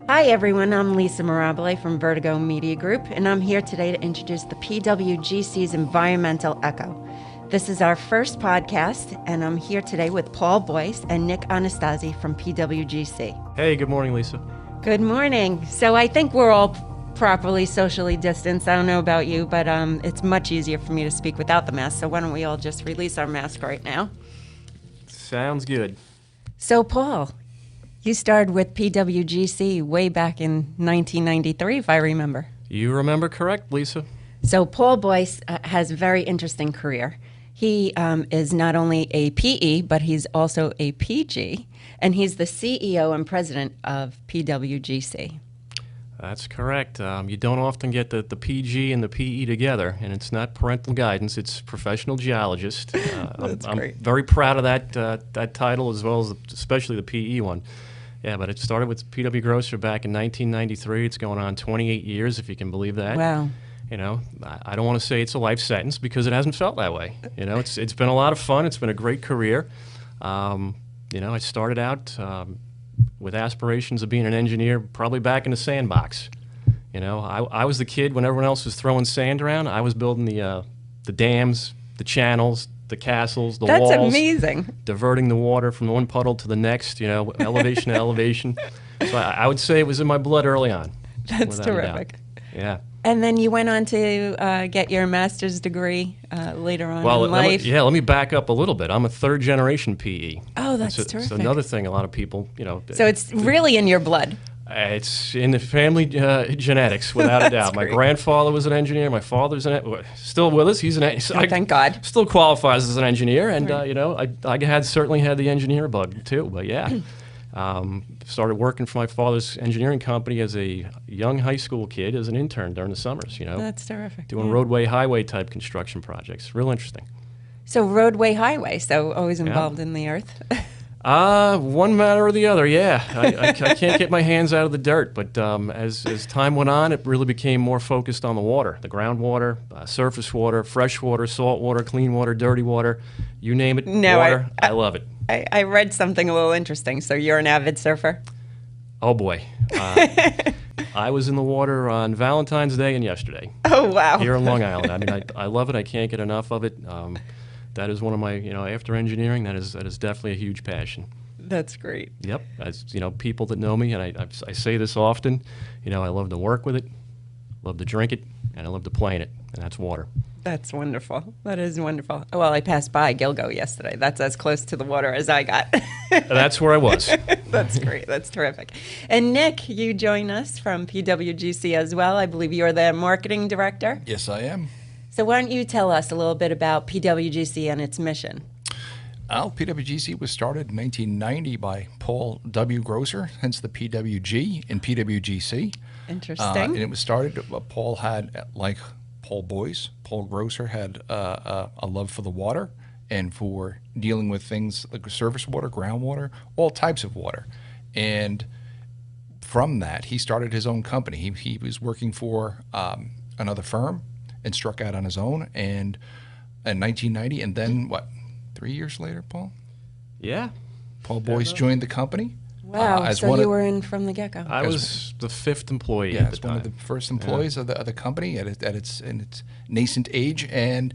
Hi everyone, I'm Lisa Mirabile from Vertigo Media Group, and I'm here today to introduce the PWGC's Environmental Echo. This is our first podcast, and I'm here today with Paul Boyce and Nick Anastasi from PWGC. Hey, good morning, Lisa. Good morning. So I think we're all properly socially distanced. I don't know about you, but it's much easier for me to speak without the mask, so why don't we all just release our mask right now? Sounds good. So Paul, you started with PWGC way back in 1993, if I remember. You remember correct, Lisa. So Paul Boyce has a very interesting career. He is not only a PE, but he's also a PG, and he's the CEO and president of PWGC. That's correct. You don't often get the PG and the PE together, and it's not parental guidance, it's professional geologist. That's I'm great. very proud of that title, as well as especially the PE one. Yeah, but it started with PW Grosser back in 1993. It's going on 28 years, if you can believe that. Wow. You know, I don't want to say it's a life sentence because it hasn't felt that way. You know, it's been a lot of fun. It's been a great career. You know, I started out with aspirations of being an engineer probably back in the sandbox. You know, I was the kid when everyone else was throwing sand around. I was building the dams, the channels, the castles, the walls. That's amazing. Diverting the water from one puddle to the next, you know, elevation to elevation. So I would say it was in my blood early on. That's without a doubt. terrific. Yeah. And then you went on to get your master's degree later on Well, in life. let me back up a little bit. I'm a third generation PE. Oh, that's It's terrific. another thing a lot of people, you know. So it's really in your blood. It's in the family genetics, without a doubt. My great. grandfather was an engineer. My father's still with us. He's Oh, thank God. Still qualifies as an engineer, and you know, I certainly had the engineer bug too. But yeah, started working for my father's engineering company as a young high school kid as an intern during the summers. You know, That's terrific. doing Yeah. roadway, highway type construction projects. Real interesting. So roadway, highway, so always involved in the earth. One matter or the other, yeah. I can't get my hands out of the dirt, but as time went on, it really became more focused on the water, the groundwater, surface water, fresh water, salt water, clean water, dirty water, you name it, No, water, I love it. I read something a little interesting. So you're an avid surfer? Oh boy. I was in the water on Valentine's Day and yesterday Oh, wow. here in Long Island. I mean, I love it. I can't get enough of it. That is one of my, you know, after engineering, that is definitely a huge passion. That's great. Yep. As you know, people that know me, and I say this often, you know, I love to work with it, love to drink it, and I love to play in it, and that's water. That's wonderful. That is wonderful. Well, I passed by Gilgo yesterday. That's as close to the water as I got. That's where I was. That's great. That's terrific. And Nick, you join us from PWGC as well. I believe you're the marketing director. Yes, I am. So why don't you tell us a little bit about PWGC and its mission? PWGC was started in 1990 by Paul W. Grosser, hence the PWG in PWGC. Interesting. And it was started, Paul had, like Paul Boyce, Paul Grosser had a love for the water and for dealing with things like surface water, groundwater, all types of water. And from that, he started his own company. He was working for another firm and struck out on his own and in 1990. And then, 3 years later, Paul? Yeah. Paul Boyce joined the company. wow. as So one you of- were in from the get-go. I was the fifth employee Yeah, at the it's one time. of the first employees of the company in its nascent age, and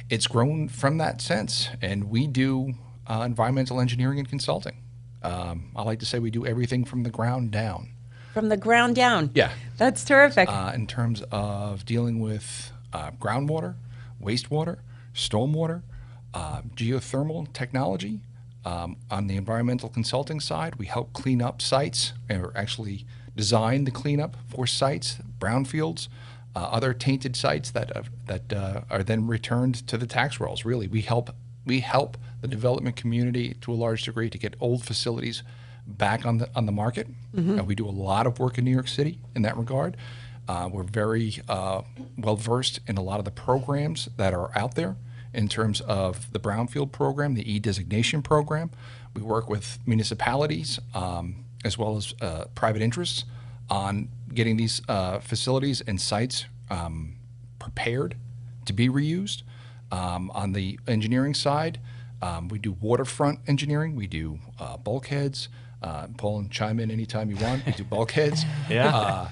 it's grown from that since. And we do environmental engineering and consulting. I like to say we do everything from the ground down. From the ground down. Yeah. That's terrific. In terms of dealing with groundwater, wastewater, stormwater, geothermal technology. On the environmental consulting side, we help clean up sites, or actually design the cleanup for sites, brownfields, other tainted sites that are then returned to the tax rolls. Really, we help the development community to a large degree to get old facilities back on the market. We do a lot of work in New York City in that regard. We're very well versed in a lot of the programs that are out there in terms of the Brownfield program, the E-designation program. We work with municipalities as well as private interests on getting these facilities and sites prepared to be reused. On the engineering side, we do waterfront engineering, we do bulkheads, Paul, and chime in anytime you want. We do bulkheads. Yeah.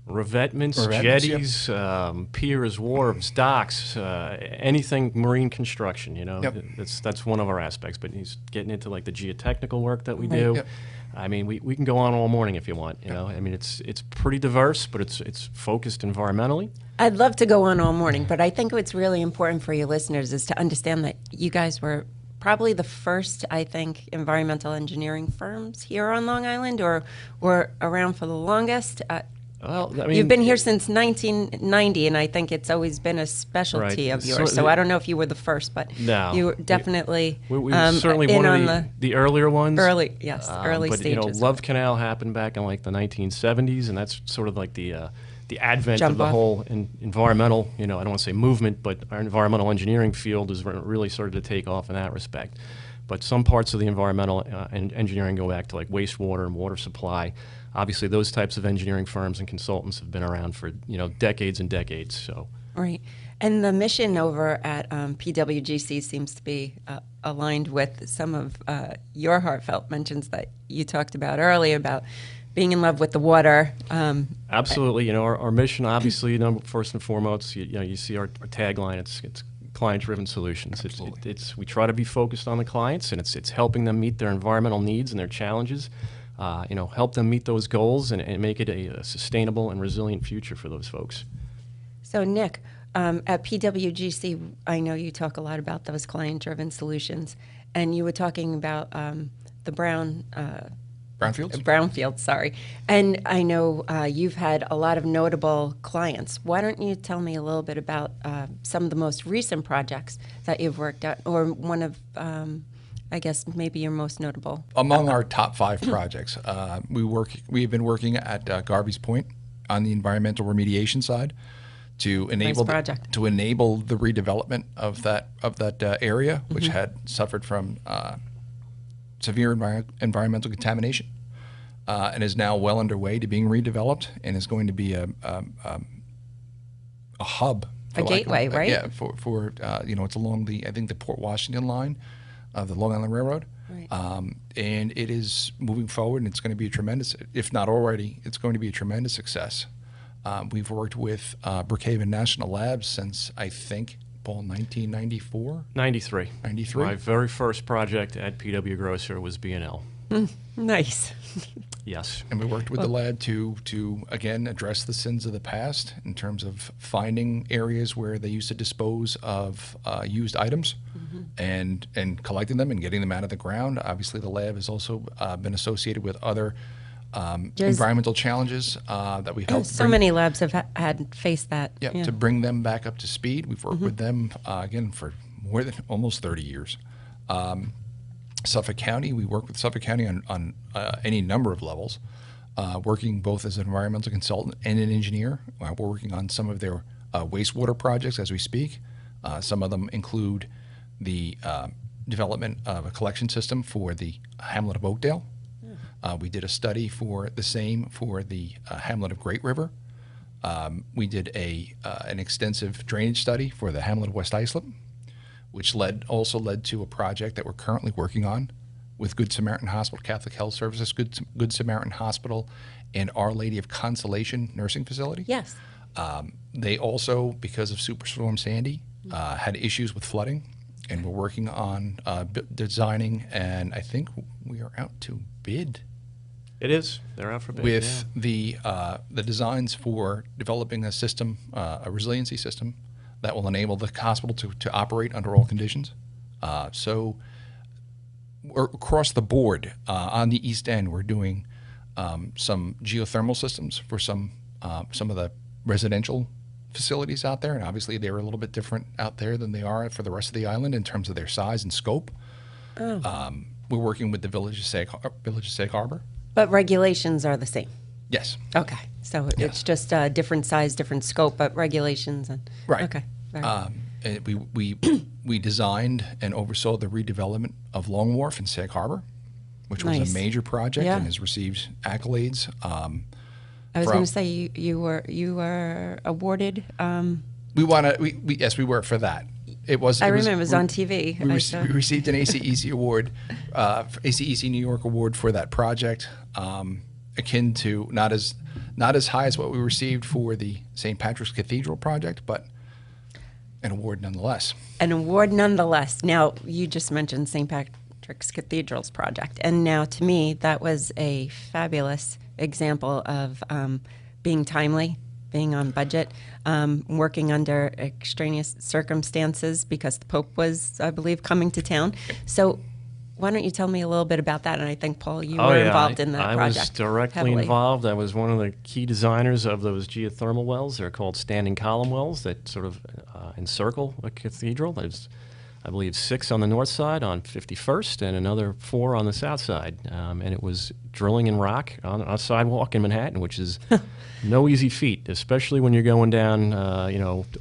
Revetments, jetties, piers, wharves, docks, anything marine construction. You know, that's one of our aspects. But he's getting into like the geotechnical work that we do. Yep. I mean, we can go on all morning if you want. You know, I mean, it's pretty diverse, but it's focused environmentally. I'd love to go on all morning, but I think what's really important for your listeners is to understand that you guys were probably the first, I think, environmental engineering firms here on Long Island, or were around for the longest. Well, I mean, you've been here since 1990, and I think it's always been a specialty of yours. So I don't know if you were the first, but you were definitely we were certainly one of the earlier ones. Early but, stages. You know, Love Canal happened back in like the 1970s, and that's sort of like the advent of the whole environmental, you know, I don't want to say movement, but our environmental engineering field has really started to take off in that respect. But some parts of the environmental engineering go back to like wastewater and water supply. Obviously, those types of engineering firms and consultants have been around for, you know, decades and decades. So right. And the mission over at PWGC seems to be aligned with some of your heartfelt mentions that you talked about earlier about being in love with the water. Absolutely. You know, our mission, obviously, you know, first and foremost, you know, you see our tagline, it's client-driven solutions. We try to be focused on the clients, and it's helping them meet their environmental needs and their challenges. You know, help them meet those goals and make it a sustainable and resilient future for those folks. So, Nick, at PWGC, I know you talk a lot about those client-driven solutions, and you were talking about the Brownfields, sorry. And I know you've had a lot of notable clients. Why don't you tell me a little bit about some of the most recent projects that you've worked at, or one of, I guess, maybe your most notable? Among our top 5 projects, we've been working at Garvey's Point on the environmental remediation side to enable the redevelopment of that area, which had suffered from severe environmental contamination, and is now well underway to being redeveloped, and is going to be a hub, a gateway, right? Yeah, for you know, it's along the Port Washington line of the Long Island Railroad, right. And it is moving forward, and it's going to be a tremendous, if not already, it's going to be a tremendous success. We've worked with Brookhaven National Labs since, I think, Paul, 1994? 93. 93? My very first project at PW Grosser was B&L. Nice. Yes. And we worked with the lab to again address the sins of the past in terms of finding areas where they used to dispose of used items, and collecting them and getting them out of the ground. Obviously, the lab has also been associated with other environmental challenges that we helped. So many labs have had faced that. Yeah, to bring them back up to speed. We've worked with them again for more than almost 30 years. Suffolk County, we work with Suffolk County on any number of levels, working both as an environmental consultant and an engineer. We're working on some of their wastewater projects as we speak. Some of them include the development of a collection system for the hamlet of Oakdale. We did a study for the same for the hamlet of Great River. We did an extensive drainage study for the hamlet of West Islip, which also led to a project that we're currently working on with Good Samaritan Hospital, Catholic Health Services, Good Samaritan Hospital, and Our Lady of Consolation Nursing Facility. Yes. They also, because of Superstorm Sandy, had issues with flooding, and we're working on designing, and I think we are out to bid. It is. They're out for bid. With the designs for developing a system, a resiliency system, that will enable the hospital to operate under all conditions. So we're across the board, on the East End, we're doing some geothermal systems for some of the residential facilities out there, and obviously they're a little bit different out there than they are for the rest of the island in terms of their size and scope. We're working with the Village of Sag Harbor. But regulations are the same. Yes. Okay. So it's just different size, different scope, but regulations and right. Okay. We designed and oversaw the redevelopment of Long Wharf in Sag Harbor, which was a major project and has received accolades. I was going to say you were awarded. We were for that. It was. I remember it was on TV. We received an ACEC award, ACEC New York award for that project, akin to not as high as what we received for the St. Patrick's Cathedral project, but an award nonetheless. An award nonetheless. Now, you just mentioned St. Patrick's Cathedral's project, and now to me that was a fabulous example of being timely, being on budget, working under extraneous circumstances because the Pope was, I believe, coming to town. So why don't you tell me a little bit about that? And I think, Paul, you were involved in that project. I was directly heavily involved. I was one of the key designers of those geothermal wells. They're called standing column wells that sort of encircle a cathedral. There's, I believe, 6 on the north side on 51st and another 4 on the south side. And it was drilling in rock on a sidewalk in Manhattan, which is no easy feat, especially when you're going down,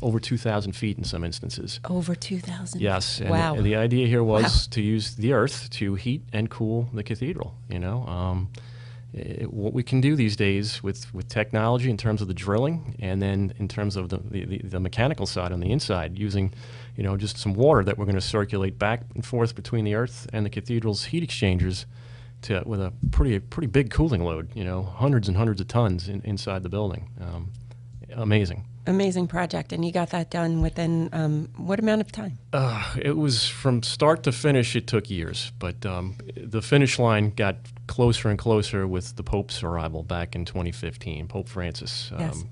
over 2,000 feet in some instances. Over 2,000? Yes. And wow. The idea here was to use the earth to heat and cool the cathedral, what we can do these days with technology in terms of the drilling and then in terms of the mechanical side on the inside using just some water that we're going to circulate back and forth between the earth and the cathedral's heat exchangers with a pretty big cooling load, hundreds and hundreds of tons inside the building. Amazing. Amazing project, and you got that done within what amount of time? It was from start to finish, it took years, but the finish line got closer and closer with the Pope's arrival back in 2015, Pope Francis. Yes.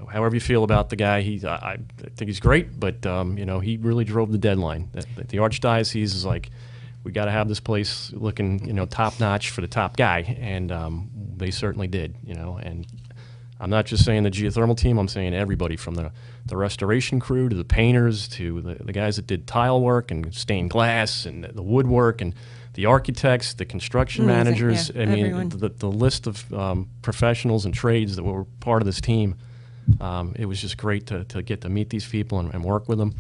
However you feel about the guy, I think he's great, but he really drove the deadline. The Archdiocese is like, we got to have this place looking, top notch for the top guy, and they certainly did, and I'm not just saying the geothermal team, I'm saying everybody from the restoration crew to the painters to the guys that did tile work and stained glass and the woodwork and the architects, the construction managers. Yeah, I mean, the list of professionals and trades that were part of this team, it was just great to get to meet these people and work with them.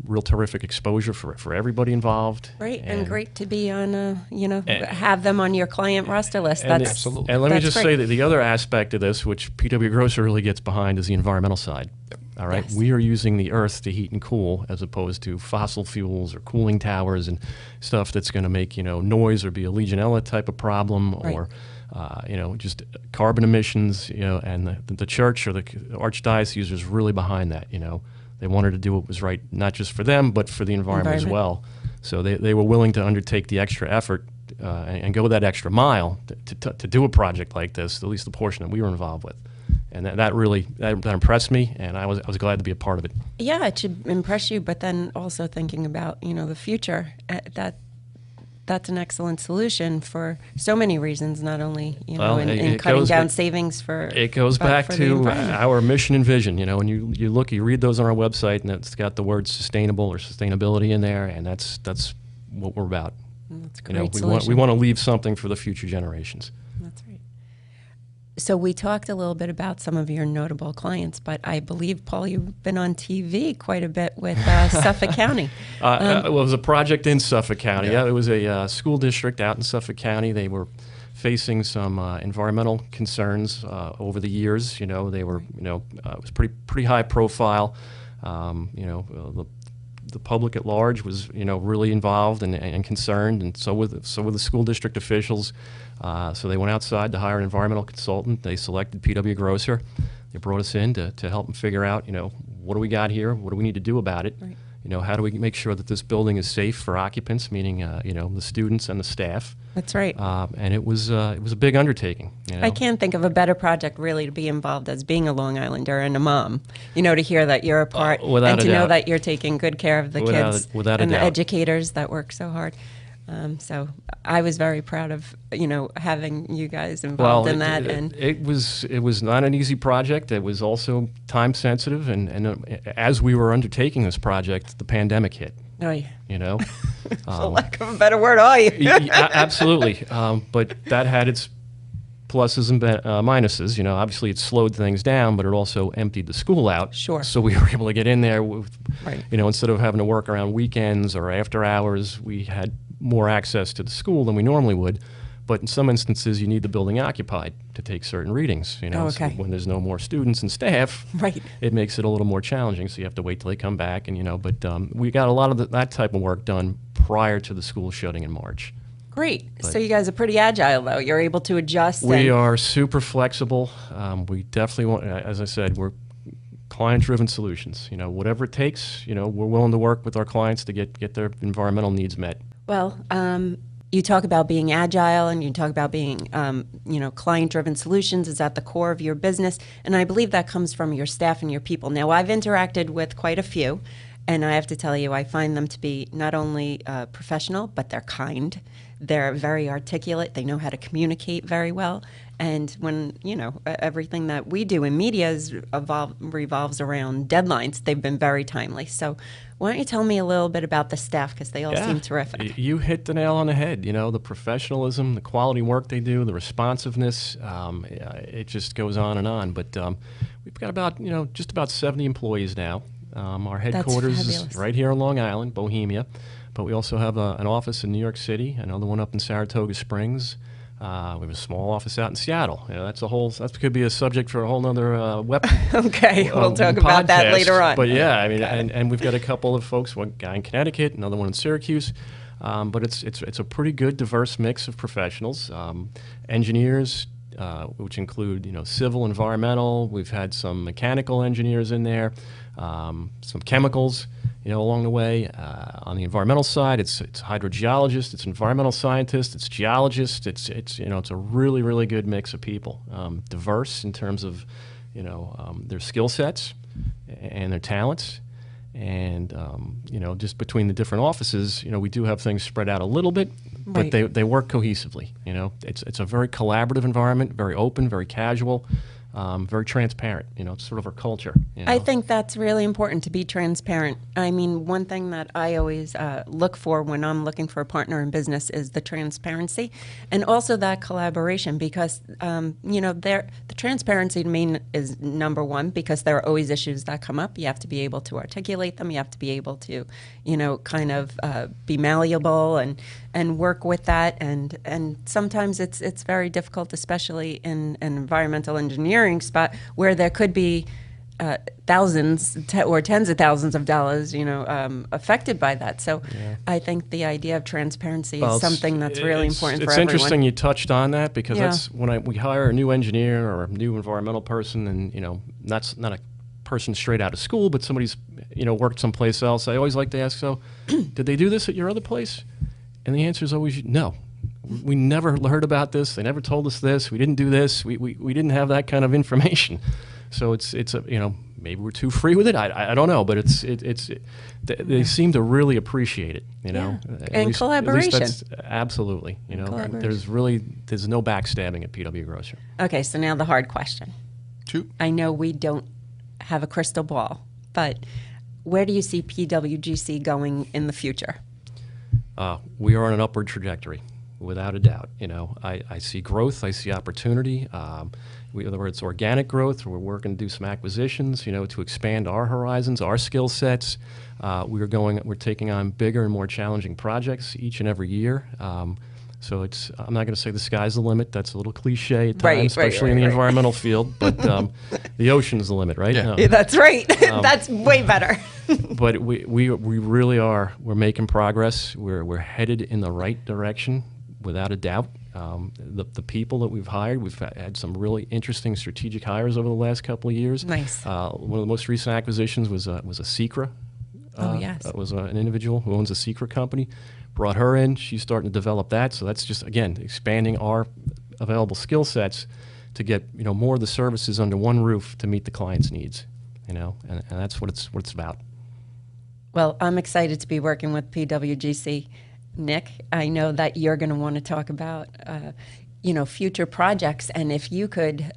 Real terrific exposure for everybody involved. Right, and great to be on, have them on your client roster list. That's absolutely. And let me just great. say that the other aspect of this, which PW Grosser really gets behind, is the environmental side. All right, Yes. we are using the earth to heat and cool, as opposed to fossil fuels or cooling towers and stuff that's going to make noise or be a Legionella type of problem, Right. or just carbon emissions. And the church or the archdiocese was really behind that. They wanted to do what was right, not just for them, but for the environment as well. So they were willing to undertake the extra effort and go that extra mile to do a project like this, at least the portion that we were involved with. And that really impressed me, and I was glad to be a part of it. Yeah, it should impress you, but then also thinking about, the future, that's an excellent solution for so many reasons, not only, in cutting down savings for It goes back for the to environment. our mission and vision, and you read those on our website, and it's got the word sustainable or sustainability in there, and that's what we're about. That's a great We solution. want to leave something for the future generations. That's right. So we talked a little bit about some of your notable clients, but I believe, Paul, you've been on TV quite a bit with Suffolk County. It was a project in Suffolk County. Yeah, it was a school district out in Suffolk County. They were facing some environmental concerns over the years. They were, it was pretty high profile. The public at large was, really involved and concerned, and so were the school district officials. So they went outside to hire an environmental consultant. They selected PW Grosser. They brought us in to help them figure out, what do we got here? What do we need to do about it? Right. How do we make sure that this building is safe for occupants, meaning, the students and the staff? That's right. And it was a big undertaking. I can't think of a better project really to be involved as being a Long Islander and a mom. To hear that you're a part without and a to know doubt. that you're taking good care of the kids Without a and the doubt. educators that work so hard. So I was very proud of having you guys involved in that. And it was not an easy project. It was also time sensitive, and as we were undertaking this project, the pandemic hit. oh yeah, for lack of a better word, are you? Absolutely. But that had its pluses and minuses. Obviously it slowed things down, but it also emptied the school out. Sure. So we were able to get in there with, Right. instead of having to work around weekends or after hours, we had more access to the school than we normally would. But in some instances, you need the building occupied to take certain readings. You know, Oh, okay. So when there's no more students and staff, Right. it makes it a little more challenging. So you have to wait till they come back, and But we got a lot of that type of work done prior to the school shutting in March. Great. So you guys are pretty agile, though. You're able to adjust. We and- are super flexible. We definitely want, as I said, we're client-driven solutions. Whatever it takes. We're willing to work with our clients to get their environmental needs met. Well, you talk about being agile, and you talk about being, client-driven solutions is at the core of your business, and I believe that comes from your staff and your people. Now, I've interacted with quite a few, and I have to tell you, I find them to be not only professional, but they're kind. They're very articulate. They know how to communicate very well. And when, everything that we do in media revolves around deadlines, they've been very timely. So why don't you tell me a little bit about the staff, because they all seem terrific. You hit the nail on the head. The professionalism, the quality work they do, the responsiveness, it just goes on and on. But we've got about, just about 70 employees now. Our headquarters is right here on Long Island, Bohemia. But we also have an office in New York City, another one up in Saratoga Springs. We have a small office out in Seattle. That could be a subject for a whole nother web. Okay, we'll talk about that later on. But yeah, and we've got a couple of folks, one guy in Connecticut, another one in Syracuse. But it's a pretty good, diverse mix of professionals. Engineers, which include civil, environmental. We've had some mechanical engineers in there, some chemicals. Along the way. On the environmental side, it's hydrogeologists, it's environmental scientists, it's geologists. It's a really, really good mix of people, diverse in terms of their skill sets and their talents, and just between the different offices, we do have things spread out a little bit, but they work cohesively. It's a very collaborative environment, very open, very casual. Very transparent. It's sort of our culture. I think that's really important, to be transparent. I mean, one thing that I always look for when I'm looking for a partner in business is the transparency, and also that collaboration, because the transparency to me is number one, because there are always issues that come up. You have to be able to articulate them. You have to be able to, kind of be malleable and work with that. And sometimes it's very difficult, especially in an environmental engineering spot where there could be thousands or tens of thousands of dollars, affected by that. So I think the idea of transparency is something that's really important for everyone. It's interesting you touched on that, because that's when we hire a new engineer or a new environmental person, and that's not a person straight out of school, but somebody's worked someplace else. I always like to ask, so did they do this at your other place? And the answer is always no. We never heard about this. They never told us this. We didn't do this. We didn't have that kind of information. So it's maybe we're too free with it. I don't know, but they seem to really appreciate it. And collaboration. At least that's, absolutely. There's no backstabbing at PW Grosser. Okay, so now the hard question. Two. I know we don't have a crystal ball, but where do you see PWGC going in the future? We are on an upward trajectory, without a doubt. I see growth, I see opportunity. Whether it's organic growth, or we're working to do some acquisitions, to expand our horizons, our skill sets. We're taking on bigger and more challenging projects each and every year. So I'm not going to say the sky's the limit. That's a little cliche at times, especially in the environmental field. But the ocean's the limit, right? Yeah. No. Yeah, that's right. That's way better. But we really are. We're making progress. We're headed in the right direction, without a doubt. The people that we've hired, we've had some really interesting strategic hires over the last couple of years. Nice. One of the most recent acquisitions was a Secra. Yes. That was an individual who owns a Secra company. Brought her in. She's starting to develop that. So that's just, again, expanding our available skill sets to get more of the services under one roof to meet the client's needs. And that's what it's about. Well, I'm excited to be working with PWGC. Nick, I know that you're going to want to talk about, future projects. And if you could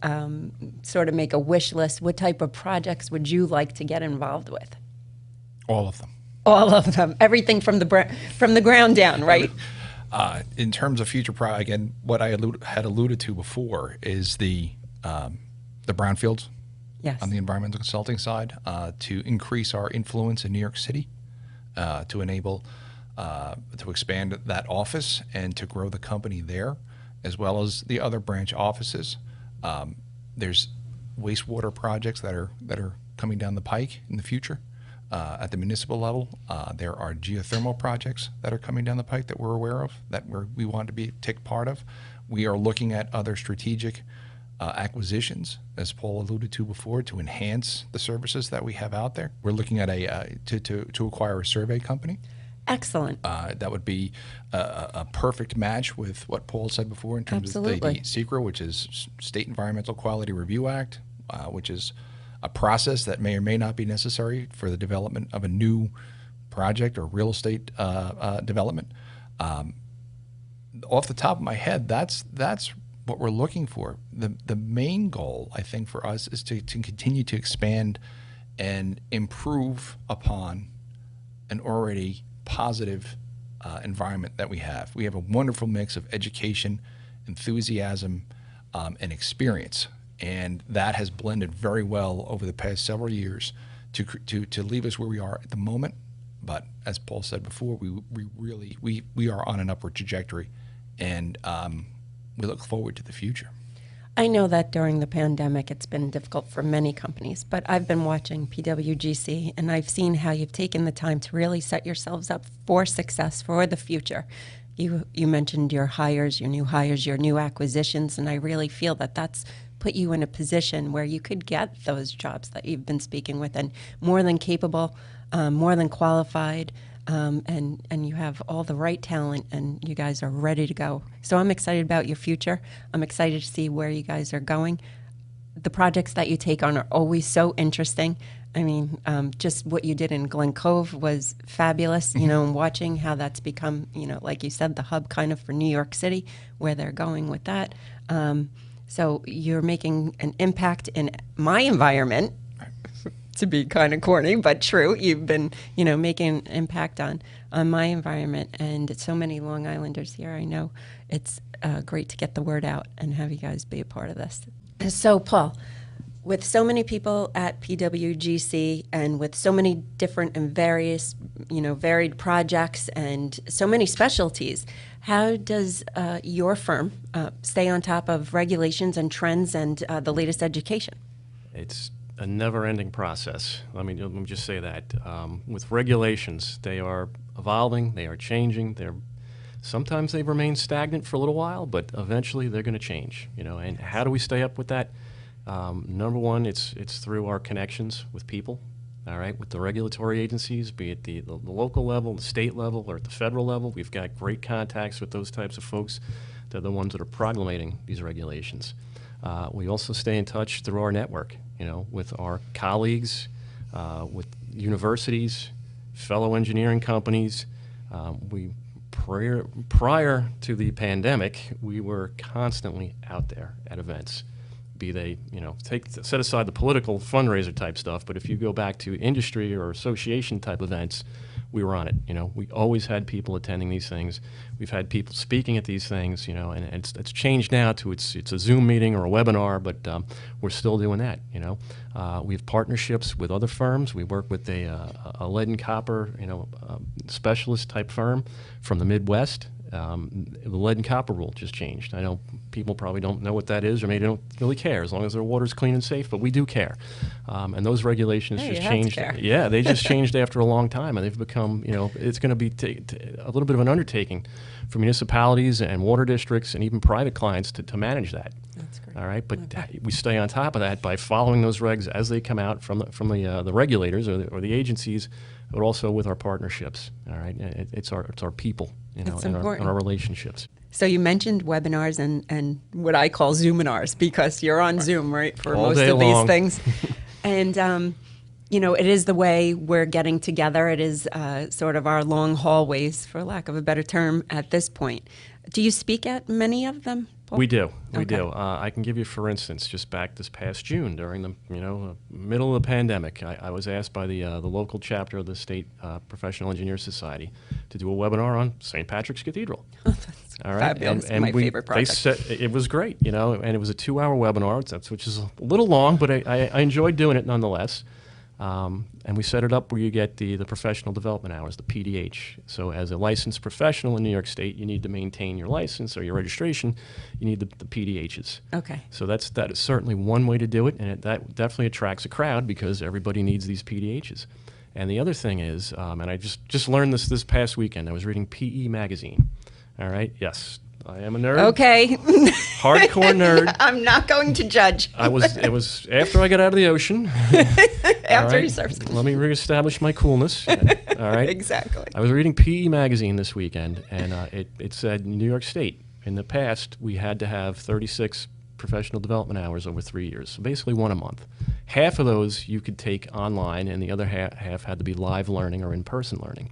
sort of make a wish list, what type of projects would you like to get involved with? All of them. All of them. Everything from the ground down, right? In terms of future again, what I had alluded to before is the brownfields. Yes. On the environmental consulting side, to increase our influence in New York City, to enable to expand that office and to grow the company there, as well as the other branch offices. There's wastewater projects that are coming down the pike in the future. At the municipal level, there are geothermal projects that are coming down the pike that we're aware of, that we want to take part of. We are looking at other strategic acquisitions, as Paul alluded to before, to enhance the services that we have out there. We're looking at to acquire a survey company. Excellent. That would be a perfect match with what Paul said before in terms of the SECRA, which is State Environmental Quality Review Act, which is a process that may or may not be necessary for the development of a new project or real estate development. Off the top of my head, that's what we're looking for. The main goal, I think, for us is to continue to expand and improve upon an already positive environment that we have. We have a wonderful mix of education, enthusiasm, and experience, and that has blended very well over the past several years to leave us where we are at the moment. But as Paul said before, we are on an upward trajectory, and we look forward to the future. I know that during the pandemic, it's been difficult for many companies, but I've been watching PWGC, and I've seen how you've taken the time to really set yourselves up for success for the future. You mentioned your hires, your new acquisitions, and I really feel that that's put you in a position where you could get those jobs that you've been speaking with, and more than capable, more than qualified, and you have all the right talent, and you guys are ready to go. So I'm excited about your future. I'm excited to see where you guys are going. The projects that you take on are always so interesting. I mean, just what you did in Glen Cove was fabulous, you know, and watching how that's become, you know, like you said, the hub kind of for New York City, where they're going with that. So you're making an impact in my environment, to be kind of corny, but true. You've been, you know, making an impact on my environment, and so many Long Islanders here. I know it's great to get the word out and have you guys be a part of this. So, Paul, with so many people at PWGC and with so many different and various, you know, varied projects and so many specialties, how does your firm stay on top of regulations and trends and the latest education? It's a never-ending process. Let me just say that. With regulations, they are evolving, they are changing. Sometimes they remain stagnant for a little while, but eventually they're going to change. You know, and how do we stay up with that? Number one, it's through our connections with people. All right, with the regulatory agencies, be it the local level, the state level, or at the federal level, we've got great contacts with those types of folks. They're the ones that are promulgating these regulations. We also stay in touch through our network, you know, with our colleagues, with universities, fellow engineering companies. Prior to the pandemic, we were constantly out there at events. Be they, you know, set aside the political fundraiser type stuff, but if you go back to industry or association type events, we were on it. You know, we always had people attending these things. We've had people speaking at these things, you know, and it's changed now to it's a Zoom meeting or a webinar, but we're still doing that, you know. We have partnerships with other firms. We work with a lead and copper, you know, specialist type firm from the Midwest. The lead and copper rule just changed. I know people probably don't know what that is, or maybe don't really care, as long as their water's clean and safe, but we do care. And those regulations just changed. Yeah, they just changed after a long time, and they've become, you know, it's going to be a little bit of an undertaking for municipalities and water districts and even private clients to manage that. That's great. All right, but we stay on top of that by following those regs as they come out from the regulators or the agencies, but also with our partnerships. All right, it's our people, you know, and our relationships. So you mentioned webinars and what I call Zoominars, because you're on Zoom, right, for all most day of long. these things. And, you know, it is the way we're getting together. It is sort of our long hallways, for lack of a better term, at this point. Do you speak at many of them, Paul? We do. We Okay. do. I can give you, for instance, just back this past June during the middle of the pandemic, I was asked by the local chapter of the State Professional Engineer Society to do a webinar on St. Patrick's Cathedral. All right, fabulous. My favorite project. They said it was great, you know, and it was a 2-hour webinar, which is a little long, but I enjoyed doing it nonetheless. And we set it up where you get the professional development hours, the PDH. So as a licensed professional in New York State, you need to maintain your license or your registration. You need the PDHs. Okay. So that is certainly one way to do it, and that definitely attracts a crowd because everybody needs these PDHs. And the other thing is, and I just learned this past weekend. I was reading PE Magazine. All right. Yes, I am a nerd. Okay. Hardcore nerd. I'm not going to judge. It was after I got out of the ocean. After he surfs. Let me reestablish my coolness. All right. Exactly. I was reading PE Magazine this weekend, and it said New York State, in the past, we had to have 36 professional development hours over 3 years, so basically one a month. Half of those you could take online, and the other half had to be live learning or in-person learning.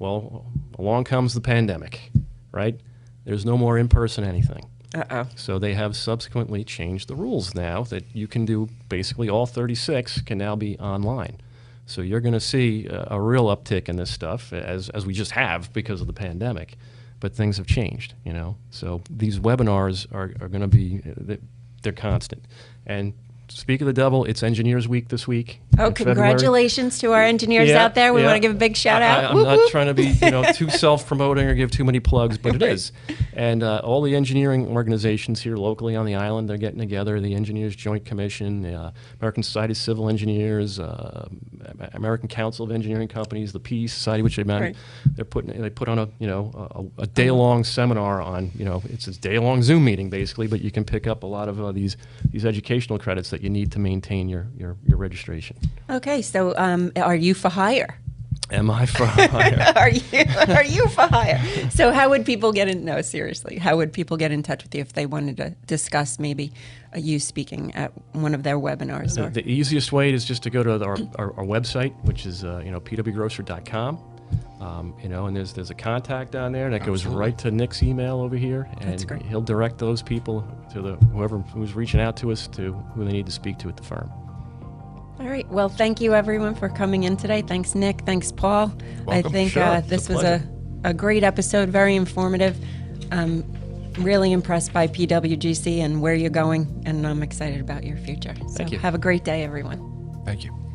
Well, along comes the pandemic, right? There's no more in-person anything. Uh-oh. So they have subsequently changed the rules now that you can do basically all 36 can now be online. So you're going to see a real uptick in this stuff as we just have because of the pandemic. But things have changed, you know. So these webinars are going to be, they're constant. And speak of the devil, it's Engineers Week this week. Oh, congratulations to our engineers out there. We want to give a big shout out. I'm not trying to be too self-promoting or give too many plugs, but it is. And all the engineering organizations here locally on the island, they're getting together. The Engineers Joint Commission, American Society of Civil Engineers, American Council of Engineering Companies, the PE Society, which they put on a day-long seminar on, it's a day-long Zoom meeting basically, but you can pick up a lot of these educational credits that you need to maintain your registration. Okay, so are you for hire? Am I for hire? Are you for hire? So how would people seriously, how would people get in touch with you if they wanted to discuss maybe you speaking at one of their webinars? The easiest way is just to go to our website, which is pwgrocer.com. And there's a contact down there that goes right to Nick's email over here, and he'll direct those people to whoever who's reaching out to us to who they need to speak to at the firm. All right. Well, thank you everyone for coming in today. Thanks, Nick. Thanks, Paul. Welcome. I think this was a great episode, very informative. I'm really impressed by PWGC and where you're going, and I'm excited about your future. So Thank you. Have a great day, everyone. Thank you.